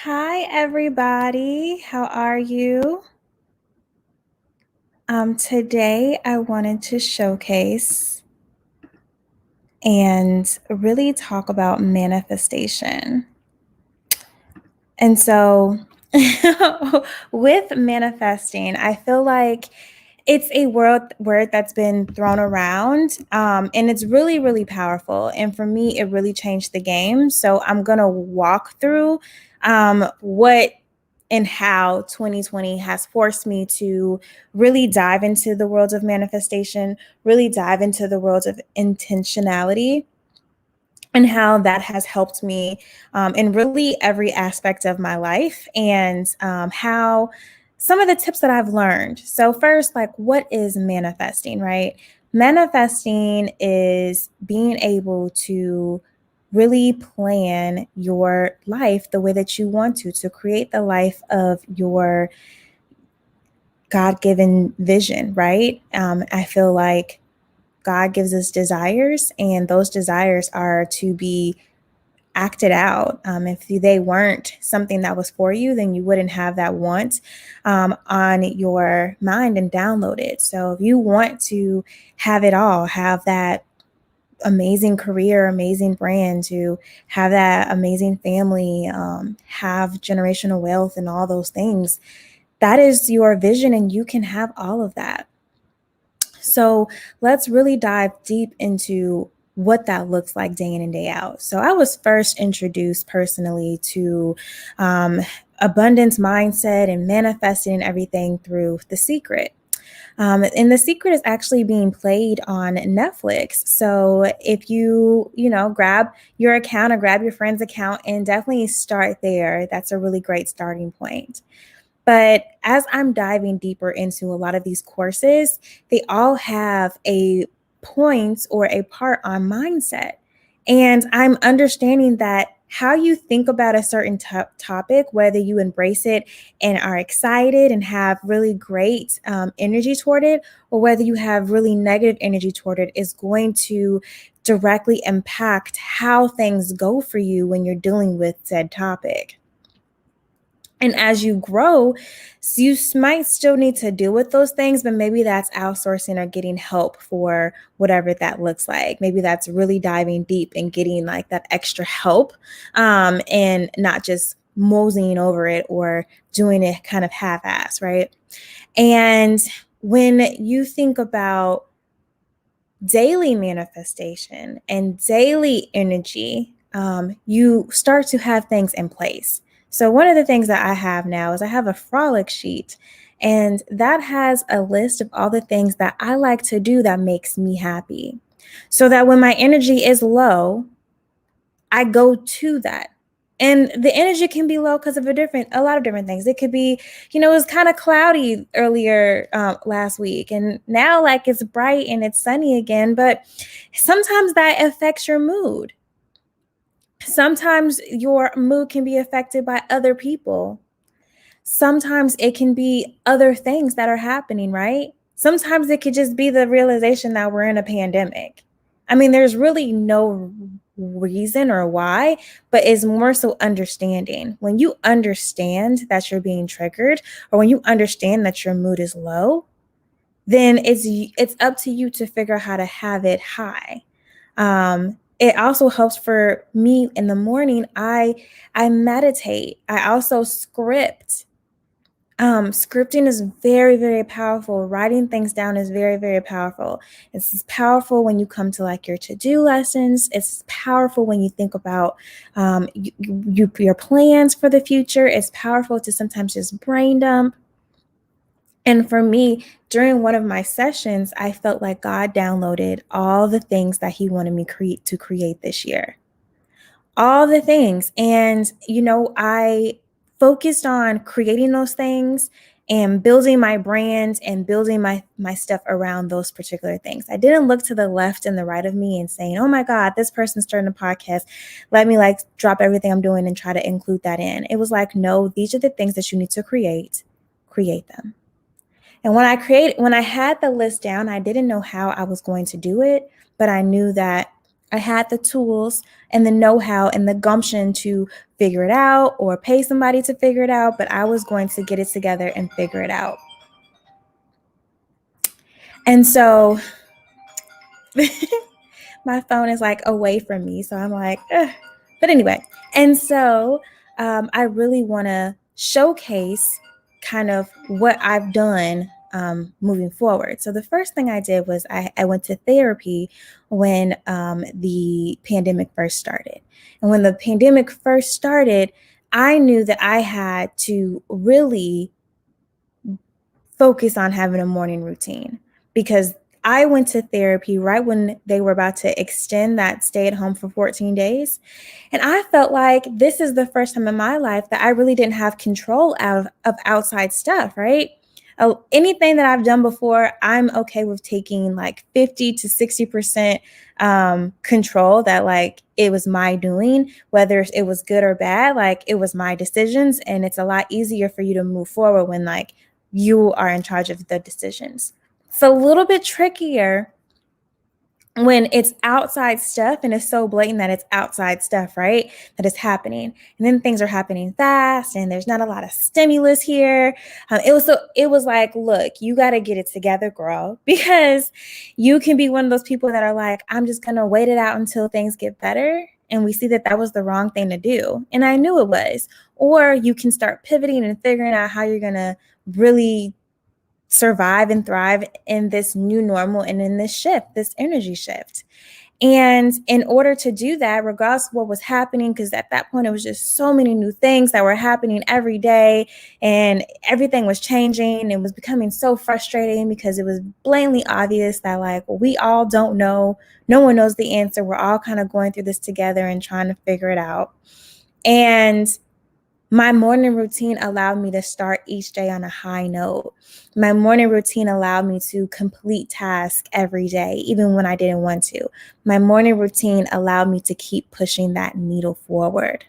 Hi, everybody. How are you? Today, I wanted to showcase and really talk about manifestation. And so, with manifesting, I feel like it's a word that's been thrown around, and it's really, really powerful. And for me, it really changed the game. So I'm gonna walk through what and how 2020 has forced me to really dive into the world of manifestation, really dive into the world of intentionality, and how that has helped me in really every aspect of my life, and how some of the tips that I've learned. So, first, like, what is manifesting, right? Manifesting is being able to really plan your life the way that you want to create the life of your God given vision, right? I feel like God gives us desires, and those desires are to be acted out. If they weren't something that was for you, then you wouldn't have that want on your mind and download it. So if you want to have it all, have that amazing career, amazing brand, to have that amazing family, have generational wealth and all those things, that is your vision, and you can have all of that. So let's really dive deep into what that looks like day in and day out. So I was first introduced personally to abundance mindset and manifesting and everything through The Secret. And The Secret is actually being played on Netflix. So if grab your account or grab your friend's account and definitely start there. That's a really great starting point. But as I'm diving deeper into a lot of these courses, they all have a point or a part on mindset. And I'm understanding that how you think about a certain topic, whether you embrace it and are excited and have really great energy toward it, or whether you have really negative energy toward it, is going to directly impact how things go for you when you're dealing with said topic. And as you grow, you might still need to deal with those things, but maybe that's outsourcing or getting help for whatever that looks like. Maybe that's really diving deep and getting like that extra help, and not just moseying over it or doing it kind of half-ass, right? And when you think about daily manifestation and daily energy, you start to have things in place. So, one of the things that I have now is I have a frolic sheet, and that has a list of all the things that I like to do that makes me happy. So that when my energy is low, I go to that. And the energy can be low because of a lot of different things. It could be, it was kind of cloudy earlier last week, and now like it's bright and it's sunny again. But sometimes that affects your mood. Sometimes your mood can be affected by other people. Sometimes it can be other things that are happening, right? Sometimes it could just be the realization that we're in a pandemic. I mean, there's really no reason or why, but it's more so understanding. When you understand that you're being triggered, or when you understand that your mood is low, then it's up to you to figure out how to have it high. It also helps for me in the morning. I meditate. I also script. Scripting is very, very powerful. Writing things down is very, very powerful. It's powerful when you come to like your to-do lessons. It's powerful when you think about your plans for the future. It's powerful to sometimes just brain dump. And for me, during one of my sessions, I felt like God downloaded all the things that He wanted me to create this year, all the things. And, I focused on creating those things and building my brand and building my stuff around those particular things. I didn't look to the left and the right of me and saying, oh my God, this person's starting a podcast. Let me like drop everything I'm doing and try to include that in. It was like, no, these are the things that you need to create them. And when I had the list down, I didn't know how I was going to do it, but I knew that I had the tools and the know-how and the gumption to figure it out or pay somebody to figure it out, but I was going to get it together and figure it out. And so my phone is like away from me. So I'm like, ugh. But anyway, and so I really want to showcase kind of what I've done moving forward. So the first thing I did was I went to therapy when the pandemic first started. And when the pandemic first started, I knew that I had to really focus on having a morning routine because I went to therapy right when they were about to extend that stay at home for 14 days. And I felt like this is the first time in my life that I really didn't have control of outside stuff, right? Anything that I've done before, I'm okay with taking like 50 to 60% control, that like it was my doing, whether it was good or bad, like it was my decisions. And it's a lot easier for you to move forward when like you are in charge of the decisions. It's a little bit trickier when it's outside stuff and it's so blatant that it's outside stuff, right? That is happening. And then things are happening fast and there's not a lot of stimulus here. It was like, look, you got to get it together, girl, because you can be one of those people that are like, I'm just going to wait it out until things get better. And we see that that was the wrong thing to do. And I knew it was. Or you can start pivoting and figuring out how you're going to really survive and thrive in this new normal and in this shift, this energy shift. And in order to do that, regardless of what was happening, because at that point it was just so many new things that were happening every day and everything was changing. It was becoming so frustrating because it was blatantly obvious that like we all don't know, no one knows the answer. We're all kind of going through this together and trying to figure it out. And my morning routine allowed me to start each day on a high note. My morning routine allowed me to complete tasks every day, even when I didn't want to. My morning routine allowed me to keep pushing that needle forward.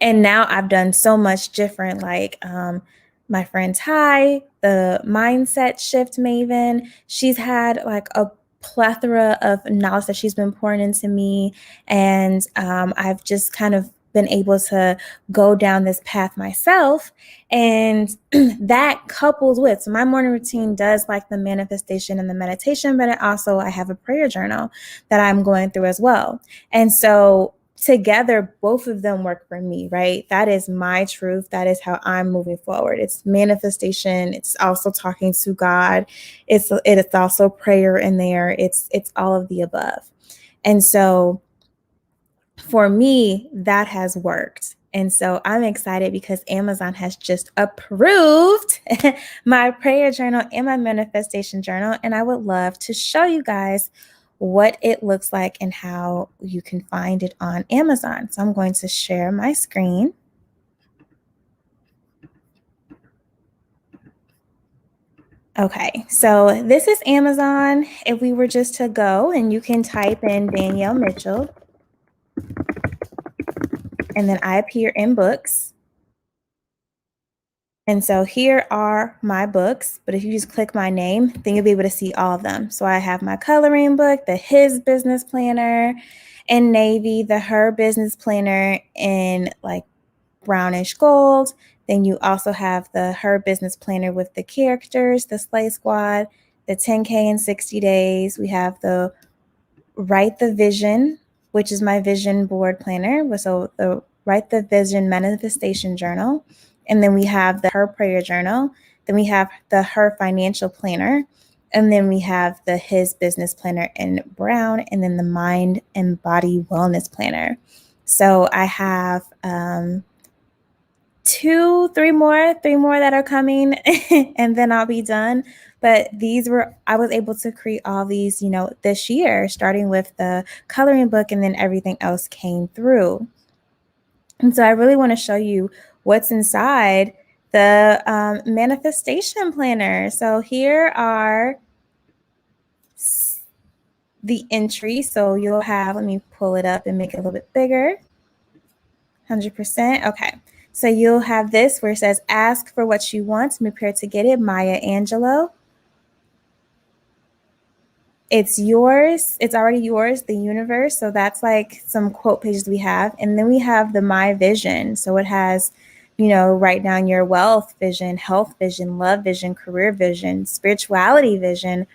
And now I've done so much different, like my friend Ty, the mindset shift maven, she's had like a plethora of knowledge that she's been pouring into me. And I've just kind of been able to go down this path myself. And that coupled with, so my morning routine does like the manifestation and the meditation, but I have a prayer journal that I'm going through as well. And so together, both of them work for me, right? That is my truth. That is how I'm moving forward. It's manifestation. It's also talking to God. It's also prayer in there. It's all of the above. And so for me, that has worked. And so I'm excited because Amazon has just approved my prayer journal and my manifestation journal. And I would love to show you guys what it looks like and how you can find it on Amazon. So I'm going to share my screen. Okay, so this is Amazon. If we were just to go and you can type in Danielle Mitchell, and then I appear in books. And so here are my books, but if you just click my name, then you'll be able to see all of them. So I have my coloring book, the His Business Planner in navy, the Her Business Planner in like brownish gold. Then you also have the Her Business Planner with the characters, the Slay Squad, the 10K in 60 days. We have the Write the Vision, which is my vision board planner. So the Write the Vision manifestation journal. And then we have the Her Prayer Journal. Then we have the Her Financial Planner. And then we have the His Business Planner in brown, and then the Mind and Body Wellness Planner. So I have three more that are coming, and then I'll be done. But I was able to create all these, this year, starting with the coloring book, and then everything else came through. And so I really want to show you what's inside the manifestation planner. So here are the entries. So you'll have, let me pull it up and make it a little bit bigger. 100%. Okay. So you'll have this where it says, ask for what you want and prepare to get it. Maya Angelou. It's yours. It's already yours, the universe. So that's like some quote pages we have. And then we have the My Vision. So it has, write down your wealth vision, health vision, love vision, career vision, spirituality vision,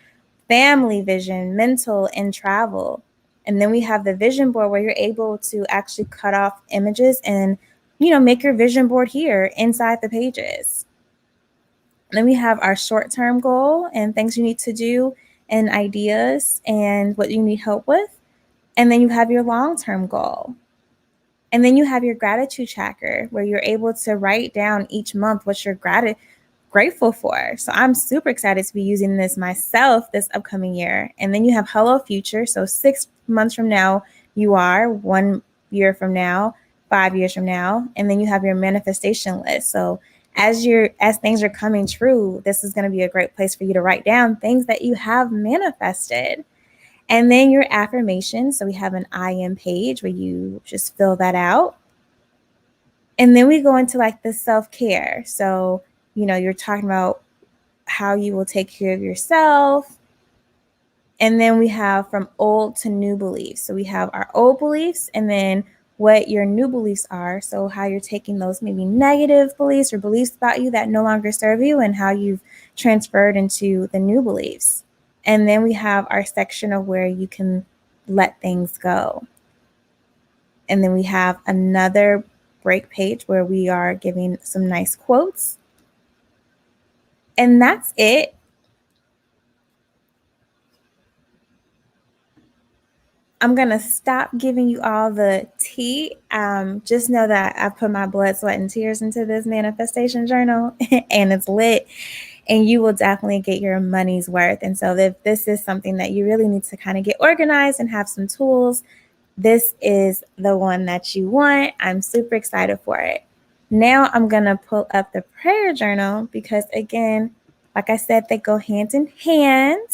family vision, mental, and travel. And then we have the vision board where you're able to actually cut off images and, make your vision board here inside the pages. Then we have our short-term goal and things you need to do and ideas and what you need help with. And then you have your long-term goal. And then you have your gratitude tracker where you're able to write down each month what you're grateful for. So I'm super excited to be using this myself this upcoming year. And then you have Hello Future. So 6 months from now, you are 1 year from now, 5 years from now. And then you have your manifestation list. So as things are coming true, this is going to be a great place for you to write down things that you have manifested. And then your affirmations. So we have an I am page where you just fill that out. And then we go into like the self-care. So, you're talking about how you will take care of yourself. And then we have from old to new beliefs. So we have our old beliefs and then what your new beliefs are. So how you're taking those maybe negative beliefs or beliefs about you that no longer serve you and how you've transferred into the new beliefs. And then we have our section of where you can let things go. And then we have another break page where we are giving some nice quotes. And that's it. I'm going to stop giving you all the tea. Just know that I put my blood, sweat, and tears into this manifestation journal and it's lit. And you will definitely get your money's worth. And so if this is something that you really need to kind of get organized and have some tools, this is the one that you want. I'm super excited for it. Now I'm going to pull up the prayer journal because, again, like I said, they go hand in hand.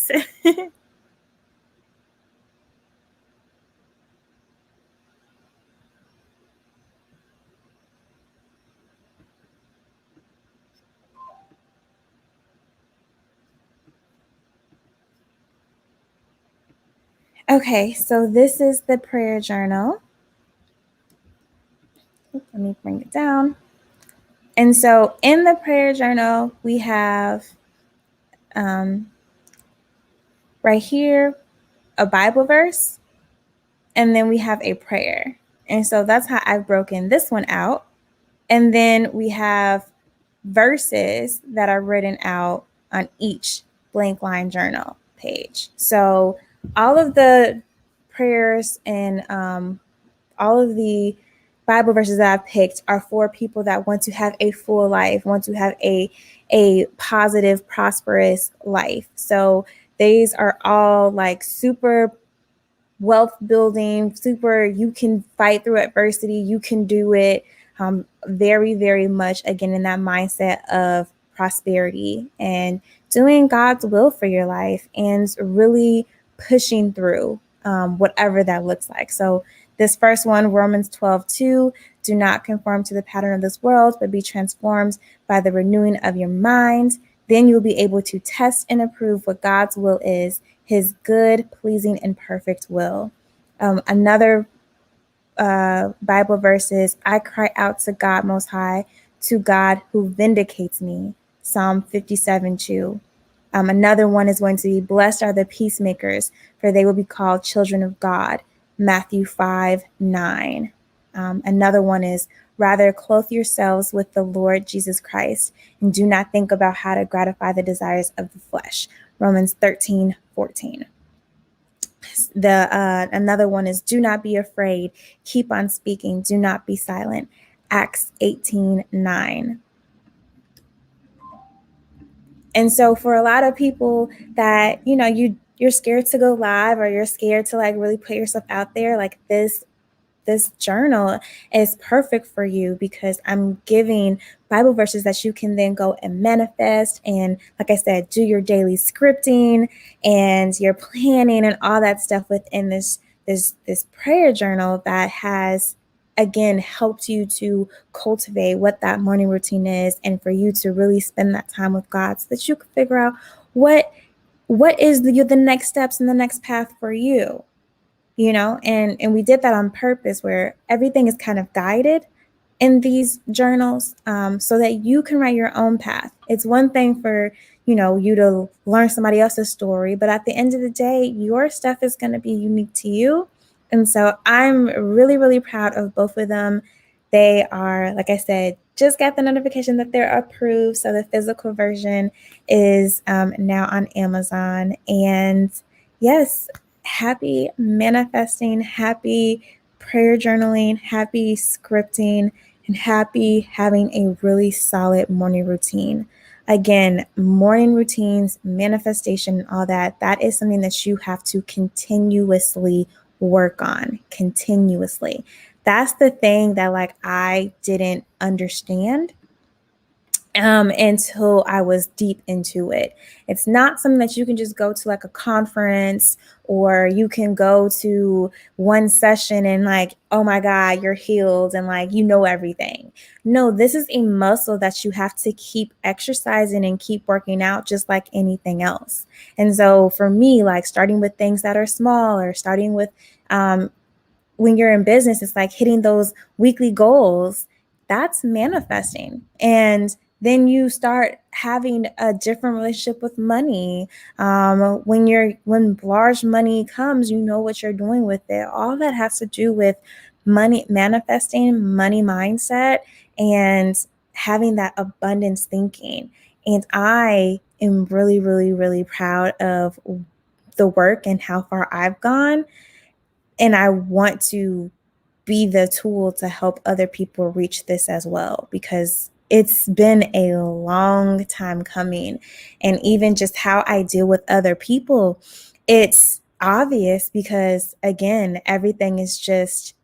Okay, so this is the prayer journal. Let me bring it down. And so in the prayer journal, we have right here a Bible verse, and then we have a prayer. And so that's how I've broken this one out. And then we have verses that are written out on each blank line journal page. So all of the prayers and all of the Bible verses that I've picked are for people that want to have a full life, want to have a positive, prosperous life. So these are all like super wealth building, super, you can fight through adversity, you can do it. Very, very much, again, in that mindset of prosperity and doing God's will for your life and really pushing through whatever that looks like. So this first one, Romans 12:2, do not conform to the pattern of this world, but be transformed by the renewing of your mind. Then you'll be able to test and approve what God's will is, his good, pleasing, and perfect will. Another Bible verse is, I cry out to God Most High, to God who vindicates me. Psalm 57:2. Another one is going to be, blessed are the peacemakers, for they will be called children of God. Matthew 5:9. Another one is, rather clothe yourselves with the Lord Jesus Christ and do not think about how to gratify the desires of the flesh. Romans 13:14. Another one is, do not be afraid, keep on speaking, do not be silent. Acts 18:9. And so for a lot of people that, you're scared to go live or you're scared to like really put yourself out there, like this journal is perfect for you because I'm giving Bible verses that you can then go and manifest. And like I said, do your daily scripting and your planning and all that stuff within this prayer journal that has, again, helped you to cultivate what that morning routine is and for you to really spend that time with God so that you can figure out what what is the next steps and the next path for you? And we did that on purpose, where everything is kind of guided in these journals, so that you can write your own path. It's one thing for you to learn somebody else's story, but at the end of the day, your stuff is going to be unique to you. And so I'm really, really proud of both of them. They are, like I said, just got the notification that they're approved. So the physical version is now on Amazon. And yes, happy manifesting, happy prayer journaling, happy scripting, and happy having a really solid morning routine. Again, morning routines, manifestation, all that is something that you have to continuously work on. Continuously. That's the thing that like I didn't understand until I was deep into it. It's not something that you can just go to like a conference, or you can go to one session and like, oh my God, you're healed and like, everything. No, this is a muscle that you have to keep exercising and keep working out, just like anything else. And so for me, like starting with things that are small, or starting with, when you're in business, it's like hitting those weekly goals. That's manifesting. And then you start having a different relationship with money. When large money comes, you know what you're doing with it. All that has to do with money, manifesting, money mindset, and having that abundance thinking. And I am really, really, really proud of the work and how far I've gone. And I want to be the tool to help other people reach this as well, because it's been a long time coming. And even just how I deal with other people, it's obvious because, again, everything is just,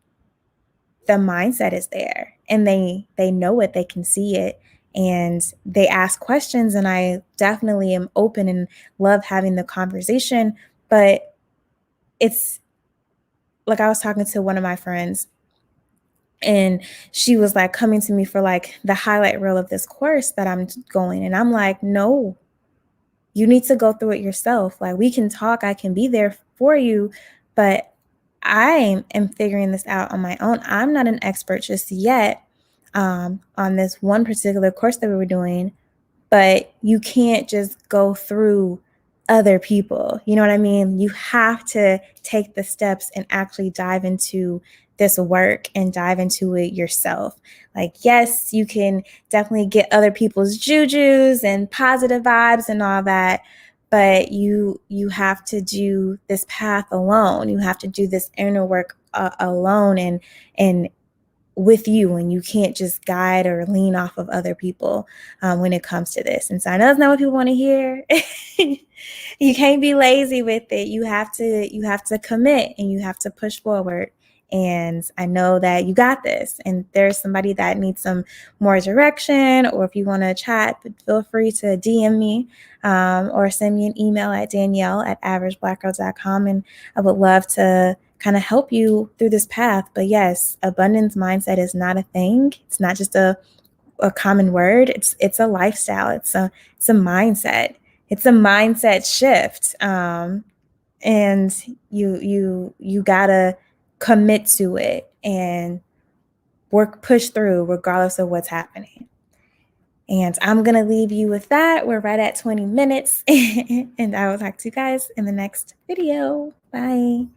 the mindset is there, and they know it, they can see it, and they ask questions, and I definitely am open and love having the conversation. But it's like, I was talking to one of my friends, and she was like coming to me for like the highlight reel of this course that I'm going. And I'm like, no, you need to go through it yourself. Like, we can talk, I can be there for you, but I am figuring this out on my own. I'm not an expert just yet, on this one particular course that we were doing, but you can't just go through other people. You know what I mean? You have to take the steps and actually dive into this work and dive into it yourself. Like, yes, you can definitely get other people's jujus and positive vibes and all that, but you have to do this path alone. You have to do this inner work alone, and with you, and you can't just guide or lean off of other people when it comes to this. And so I know that's not what people want to hear. You can't be lazy with it. You have to commit, and you have to push forward. And I know that you got this. And there's somebody that needs some more direction, or if you want to chat, feel free to DM me, or send me an email at Danielle@averageblackgirl.com. And I would love to kind of help you through this path. But yes, abundance mindset is not a thing. It's not just a common word. It's a lifestyle. It's a mindset. It's a mindset shift. And you gotta commit to it and push through regardless of what's happening. And I'm gonna leave you with that. We're right at 20 minutes, and I will talk to you guys in the next video. Bye.